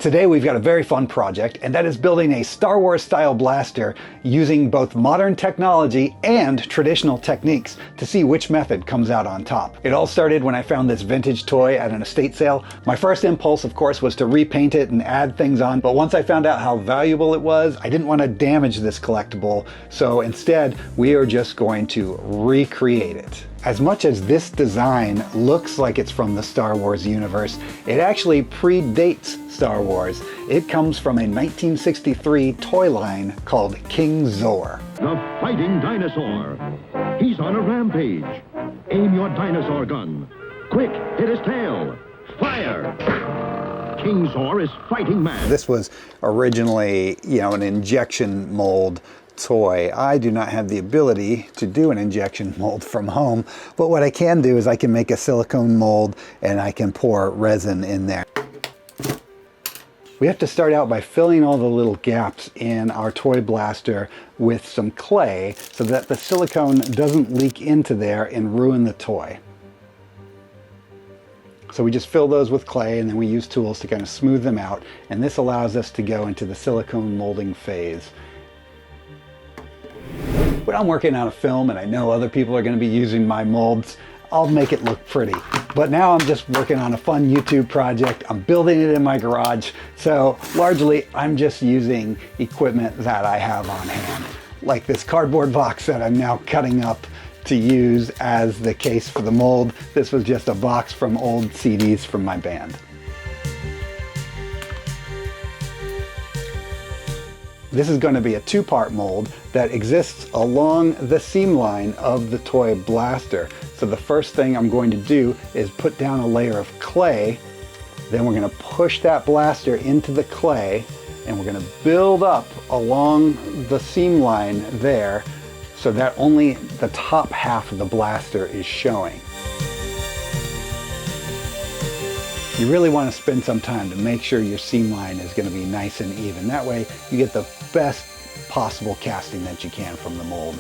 Today we've got a very fun project, and that is building a Star Wars style blaster using both modern technology and traditional techniques to see which method comes out on top. It all started when I found this vintage toy at an estate sale. My first impulse, of course, was to repaint it and add things on, but once I found out how valuable it was, I didn't want to damage this collectible, so instead we are just going to recreate it. As much as this design looks like it's from the Star Wars universe, it actually predates Star Wars. It comes from a 1963 toy line called King Zor. The fighting dinosaur. He's on a rampage. Aim your dinosaur gun. Quick, hit his tail. Fire! King Zor is fighting mad. This was originally, an injection mold toy. I do not have the ability to do an injection mold from home, but what I can do is I can make a silicone mold and I can pour resin in there. We have to start out by filling all the little gaps in our toy blaster with some clay so that the silicone doesn't leak into there and ruin the toy. So we just fill those with clay and then we use tools to kind of smooth them out, and this allows us to go into the silicone molding phase. When I'm working on a film and I know other people are going to be using my molds, I'll make it look pretty. But now I'm just working on a fun YouTube project. I'm building it in my garage. So largely I'm just using equipment that I have on hand, like this cardboard box that I'm now cutting up to use as the case for the mold. This was just a box from old CDs from my band. This is going to be a two-part mold that exists along the seam line of the toy blaster. So the first thing I'm going to do is put down a layer of clay, then we're going to push that blaster into the clay, and we're going to build up along the seam line there so that only the top half of the blaster is showing. You really want to spend some time to make sure your seam line is going to be nice and even. That way you get the best possible casting that you can from the mold.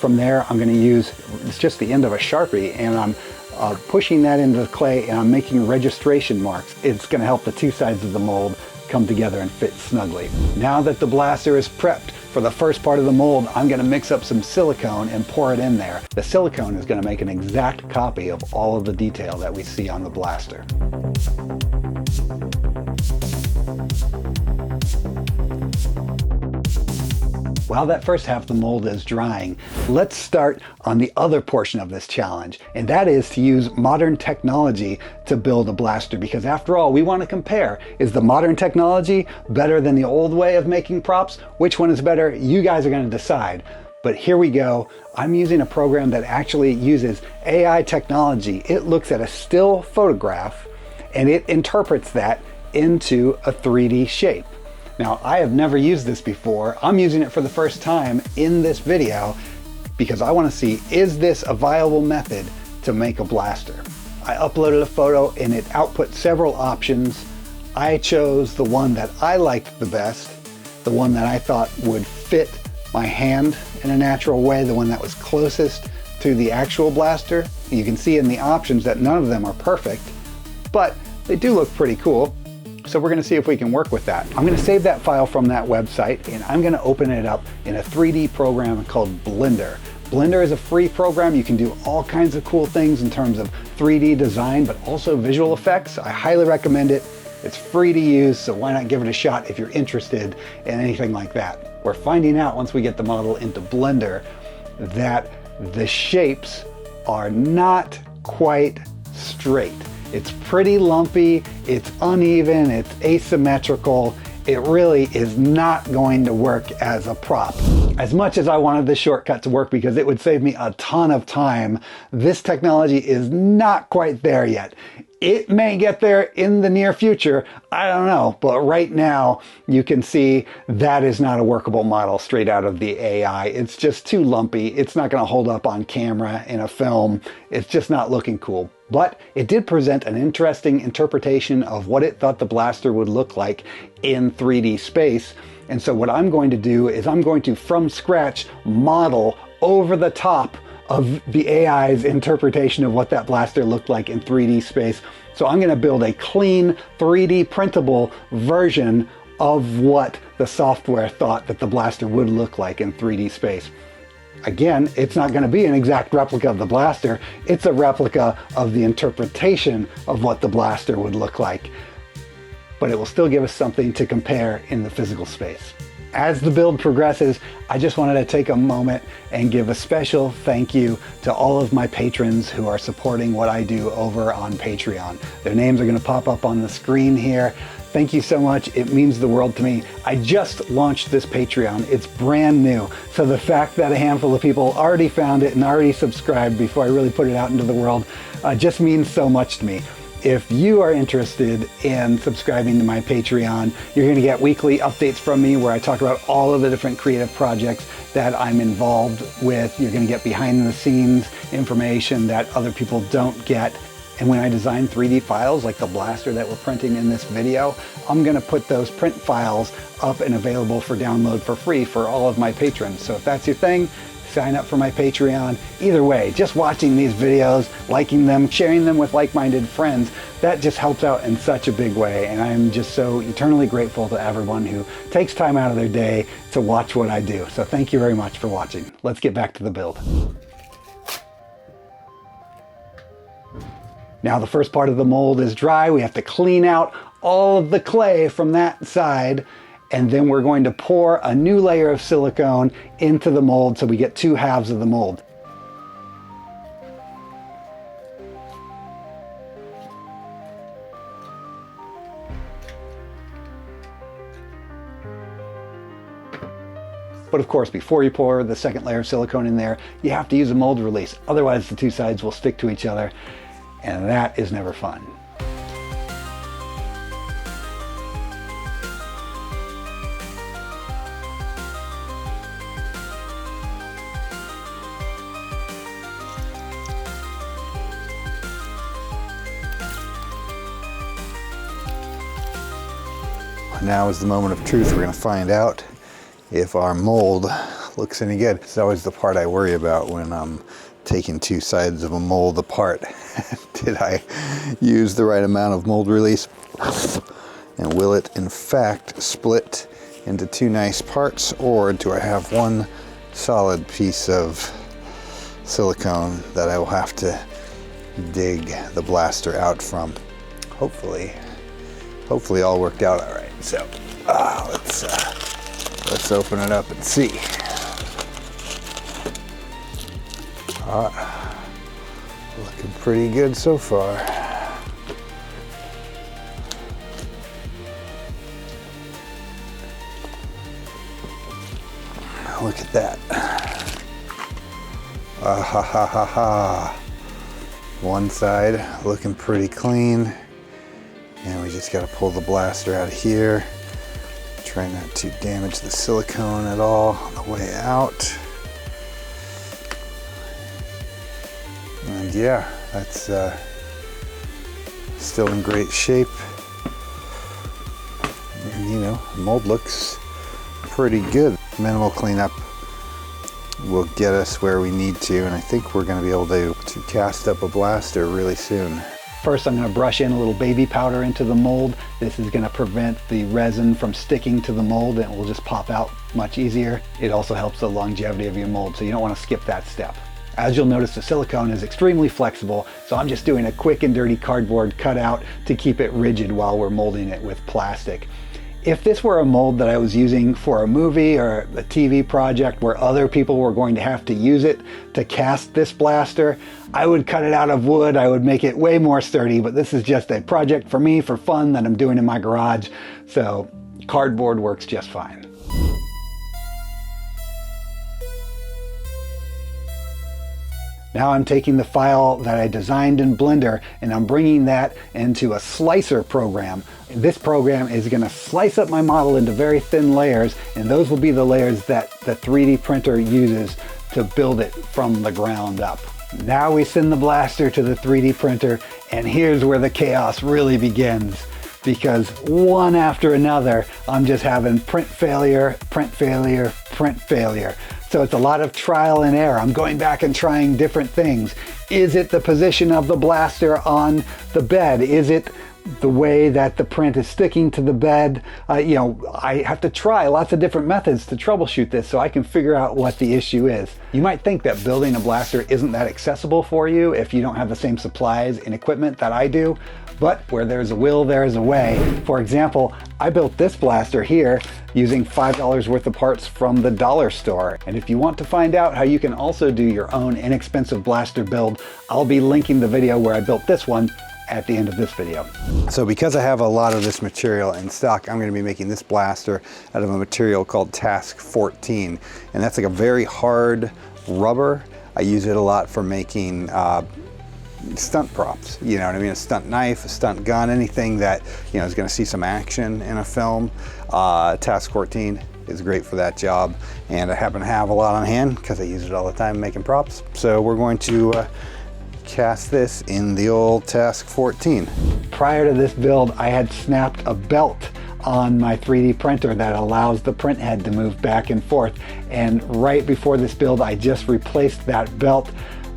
From there I'm going to use, it's just the end of a Sharpie, and I'm pushing that into the clay and I'm making registration marks. It's going to help the two sides of the mold come together and fit snugly. Now that the blaster is prepped for the first part of the mold, I'm going to mix up some silicone and pour it in there. The silicone is going to make an exact copy of all of the detail that we see on the blaster. While that first half of the mold is drying, let's start on the other portion of this challenge, and that is to use modern technology to build a blaster, because after all, we want to compare. Is the modern technology better than the old way of making props? Which one is better? You guys are going to decide. But here we go. I'm using a program that actually uses AI technology. It looks at a still photograph and it interprets that into a 3D shape. Now, I have never used this before. I'm using it for the first time in this video because I want to see, is this a viable method to make a blaster? I uploaded a photo and it output several options. I chose the one that I liked the best, the one that I thought would fit my hand in a natural way, the one that was closest to the actual blaster. You can see in the options that none of them are perfect, but they do look pretty cool. So we're going to see if we can work with that. I'm going to save that file from that website and I'm going to open it up in a 3D program called Blender. Blender is a free program. You can do all kinds of cool things in terms of 3D design, but also visual effects. I highly recommend it. It's free to use, so why not give it a shot if you're interested in anything like that. We're finding out once we get the model into Blender that the shapes are not quite straight. It's pretty lumpy, it's uneven, it's asymmetrical. It really is not going to work as a prop. As much as I wanted this shortcut to work because it would save me a ton of time, this technology is not quite there yet. It may get there in the near future, I don't know, but right now you can see that is not a workable model straight out of the AI. It's just too lumpy. It's not going to hold up on camera in a film. It's just not looking cool. But it did present an interesting interpretation of what it thought the blaster would look like in 3D space. And so what I'm going to do is I'm going to, from scratch, model over the top of the AI's interpretation of what that blaster looked like in 3D space. So I'm going to build a clean 3D printable version of what the software thought that the blaster would look like in 3D space. Again, it's not going to be an exact replica of the blaster. It's a replica of the interpretation of what the blaster would look like. But it will still give us something to compare in the physical space. As the build progresses, I just wanted to take a moment and give a special thank you to all of my patrons who are supporting what I do over on Patreon. Their names are going to pop up on the screen here. Thank you so much. It means the world to me. I just launched this Patreon. It's brand new. So the fact that a handful of people already found it and already subscribed before I really put it out into the world just means so much to me. If you are interested in subscribing to my Patreon, you're going to get weekly updates from me where I talk about all of the different creative projects that I'm involved with. You're going to get behind the scenes information that other people don't get. And when I design 3D files like the blaster that we're printing in this video, I'm going to put those print files up and available for download for free for all of my patrons. So if that's your thing, sign up for my Patreon. Either way, just watching these videos, liking them, sharing them with like-minded friends, that just helps out in such a big way. And I'm just so eternally grateful to everyone who takes time out of their day to watch what I do. So thank you very much for watching. Let's get back to the build. Now the first part of the mold is dry. We have to clean out all of the clay from that side, and then we're going to pour a new layer of silicone into the mold so we get two halves of the mold. But of course, before you pour the second layer of silicone in there, you have to use a mold release. Otherwise, the two sides will stick to each other, and that is never fun. Now is the moment of truth. We're going to find out if our mold looks any good. It's always the part I worry about when I'm taking two sides of a mold apart. Did I use the right amount of mold release? And will it in fact split into two nice parts, or do I have one solid piece of silicone that I will have to dig the blaster out from? Hopefully all worked out all right. So let's open it up and see. Looking pretty good so far. Look at that. Ah ha ha ha ha. One side looking pretty clean. And we just got to pull the blaster out of here. Try not to damage the silicone at all on the way out. And yeah, that's still in great shape. And you know, the mold looks pretty good. Minimal cleanup will get us where we need to, and I think we're going to be able to cast up a blaster really soon. First, I'm going to brush in a little baby powder into the mold. This is going to prevent the resin from sticking to the mold, and it will just pop out much easier. It also helps the longevity of your mold, so you don't want to skip that step. As you'll notice, the silicone is extremely flexible, so I'm just doing a quick and dirty cardboard cutout to keep it rigid while we're molding it with plastic. If this were a mold that I was using for a movie or a TV project where other people were going to have to use it to cast this blaster, I would cut it out of wood. I would make it way more sturdy, but this is just a project for me for fun that I'm doing in my garage, so cardboard works just fine. Now I'm taking the file that I designed in Blender and I'm bringing that into a slicer program. This program is going to slice up my model into very thin layers, and those will be the layers that the 3D printer uses to build it from the ground up. Now we send the blaster to the 3D printer, and here's where the chaos really begins, because one after another I'm just having print failure, print failure, print failure. So it's a lot of trial and error. I'm going back and trying different things. Is it the position of the blaster on the bed? Is it the way that the print is sticking to the bed? I have to try lots of different methods to troubleshoot this so I can figure out what the issue is. You might think that building a blaster isn't that accessible for you if you don't have the same supplies and equipment that I do, but where there's a will, there's a way. For example, I built this blaster here using $5 worth of parts from the dollar store. And if you want to find out how you can also do your own inexpensive blaster build, I'll be linking the video where I built this one at the end of this video. So because I have a lot of this material in stock, I'm going to be making this blaster out of a material called Task 14. And that's like a very hard rubber. I use it a lot for making stunt props, you know what I mean? A stunt knife, a stunt gun, anything that, is going to see some action in a film. Task 14 is great for that job. And I happen to have a lot on hand because I use it all the time making props. So we're going to cast this in the old Task 14. Prior to this build, I had snapped a belt on my 3D printer that allows the print head to move back and forth. And right before this build, I just replaced that belt,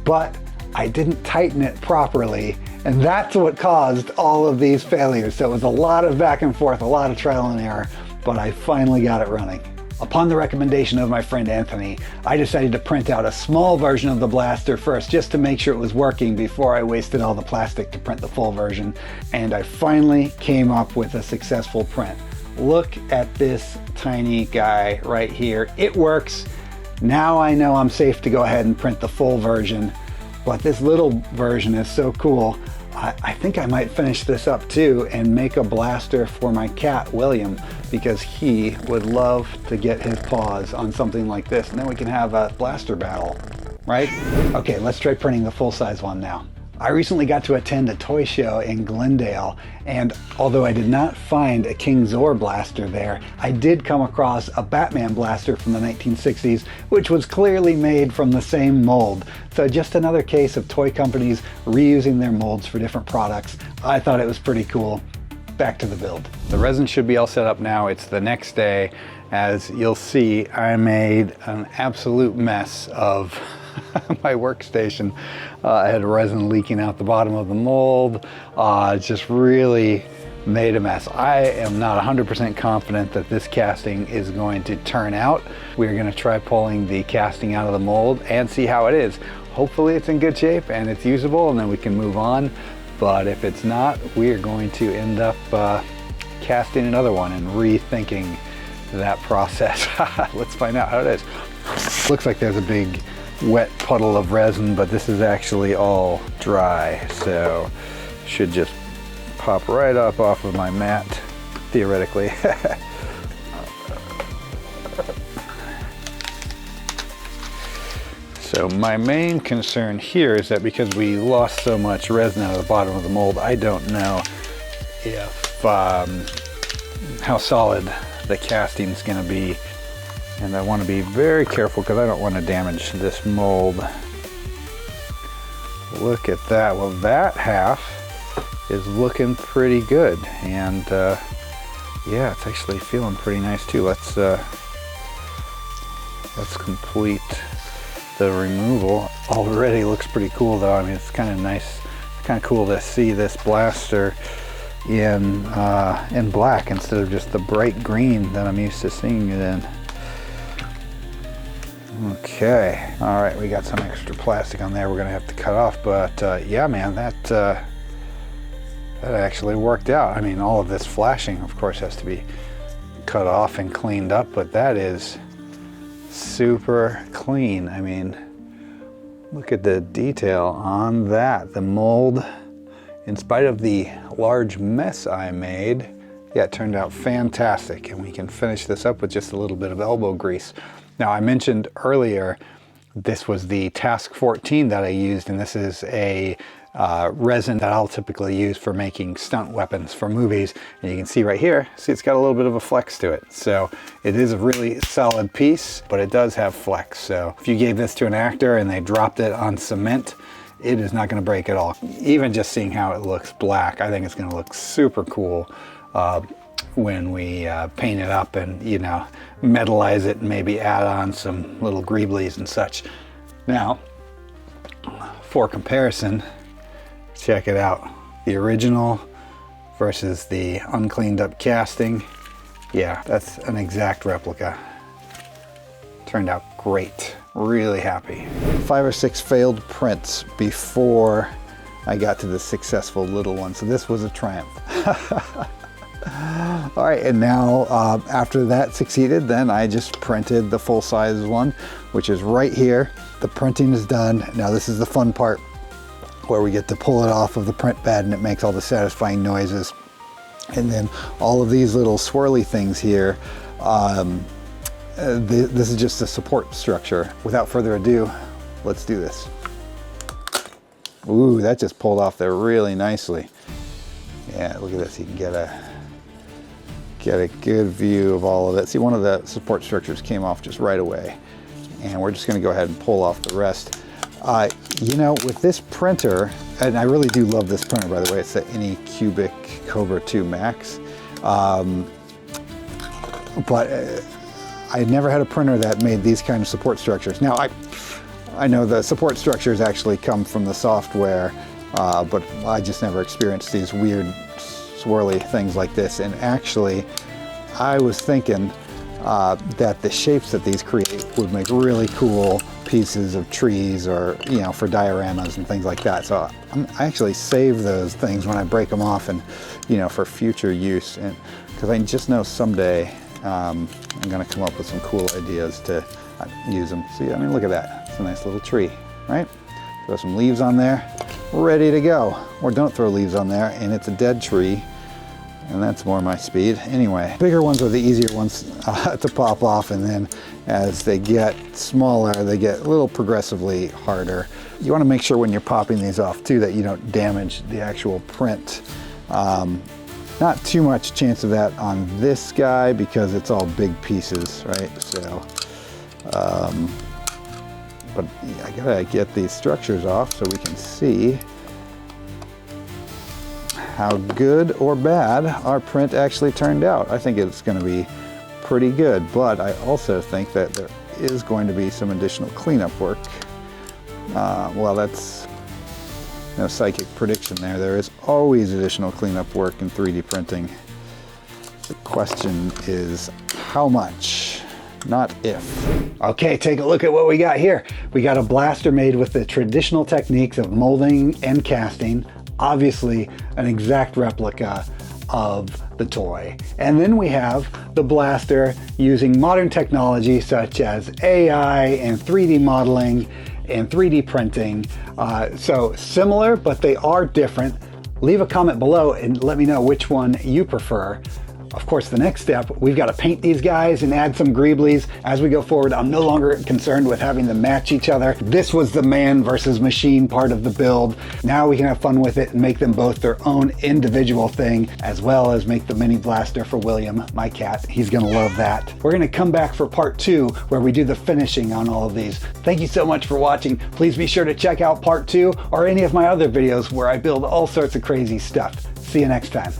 but I didn't tighten it properly. And that's what caused all of these failures. So it was a lot of back and forth, a lot of trial and error, but I finally got it running. Upon the recommendation of my friend Anthony, I decided to print out a small version of the blaster first just to make sure it was working before I wasted all the plastic to print the full version. And I finally came up with a successful print. Look at this tiny guy right here. It works. Now I know I'm safe to go ahead and print the full version, but this little version is so cool. I think I might finish this up too and make a blaster for my cat, William, because he would love to get his paws on something like this, and then we can have a blaster battle, right? Okay, let's try printing the full-size one now. I recently got to attend a toy show in Glendale, and although I did not find a King Zor blaster there, I did come across a Batman blaster from the 1960s, which was clearly made from the same mold. So just another case of toy companies reusing their molds for different products. I thought it was pretty cool. Back to the build. The resin should be all set up now. It's the next day. As you'll see, I made an absolute mess of my workstation. I had resin leaking out the bottom of the mold. Just really made a mess. I am not 100% confident that this casting is going to turn out. We're going to try pulling the casting out of the mold and see how it is. Hopefully it's in good shape and it's usable, and then we can move on. But if it's not, we are going to end up casting another one and rethinking that process. Let's find out how it is. Looks like there's a big wet puddle of resin, but this is actually all dry, so should just pop right up off of my mat, theoretically. So my main concern here is that because we lost so much resin out of the bottom of the mold, I don't know if how solid the casting is going to be. And I want to be very careful because I don't want to damage this mold. Look at that. Well, that half is looking pretty good. And yeah, it's actually feeling pretty nice too. Let's complete the removal. Already looks pretty cool though. I mean, it's kind of nice. It's kind of cool to see this blaster in black instead of just the bright green that I'm used to seeing it in. Okay, all right, we got some extra plastic on there we're gonna have to cut off, but yeah, man, that actually worked out. I mean, all of this flashing, of course, has to be cut off and cleaned up, but that is super clean. I mean, look at the detail on that. The mold, in spite of the large mess I made, yeah, it turned out fantastic, and we can finish this up with just a little bit of elbow grease. Now, I mentioned earlier this was the Task 14 that I used, and this is a resin that I'll typically use for making stunt weapons for movies. And you can see right here, see it's got a little bit of a flex to it. So it is a really solid piece, but it does have flex. So if you gave this to an actor and they dropped it on cement, it is not going to break at all. Even just seeing how it looks black, I think it's going to look super cool. when we paint it up and, you know, metalize it and maybe add on some little greeblies and such. Now, for comparison, check it out. The original versus the uncleaned up casting. Yeah, that's an exact replica. Turned out great. Really happy. 5 or 6 failed prints before I got to the successful little one. So this was a triumph. All right, and now after that succeeded, then I just printed the full-size one, which is right here. The printing is done. Now this is the fun part where we get to pull it off of the print bed and it makes all the satisfying noises. And then all of these little swirly things here, this is just a support structure. Without further ado, let's do this. Ooh, that just pulled off there really nicely. Yeah, look at this. You can get a good view of all of it. See, one of the support structures came off just right away. And we're just gonna go ahead and pull off the rest. You know, with this printer, and I really do love this printer, by the way, it's the Anycubic Cobra 2 Max. But I never had a printer that made these kind of support structures. Now, I know the support structures actually come from the software, but I just never experienced these weird swirly things like this. And actually, I was thinking that the shapes that these create would make really cool pieces of trees, or, you know, for dioramas and things like that. So I actually save those things when I break them off, and, you know, for future use, and because I just know someday I'm gonna come up with some cool ideas to use them. See, I mean, look at that. It's a nice little tree, right? Throw some leaves on there, ready to go. Or don't throw leaves on there and it's a dead tree, and that's more my speed. Anyway, bigger ones are the easier ones to pop off, and then as they get smaller, they get a little progressively harder. You want to make sure when you're popping these off too that you don't damage the actual print. Not too much chance of that on this guy because it's all big pieces, right? So, but I gotta get these structures off so we can see how good or bad our print actually turned out. I think it's going to be pretty good, but I also think that there is going to be some additional cleanup work. Well, that's no psychic prediction there. There is always additional cleanup work in 3D printing. The question is how much, not if. Okay, take a look at what we got here. We got a blaster made with the traditional techniques of molding and casting. Obviously an exact replica of the toy. And then we have the blaster using modern technology such as AI and 3D modeling and 3D printing. So similar, but they are different. Leave a comment below and let me know which one you prefer. Of course, the next step, we've got to paint these guys and add some greeblies. As we go forward, I'm no longer concerned with having them match each other. This was the man versus machine part of the build. Now we can have fun with it and make them both their own individual thing, as well as make the mini blaster for William, my cat. He's gonna love that. We're gonna come back for part 2 where we do the finishing on all of these. Thank you so much for watching. Please be sure to check out part 2 or any of my other videos where I build all sorts of crazy stuff. See you next time.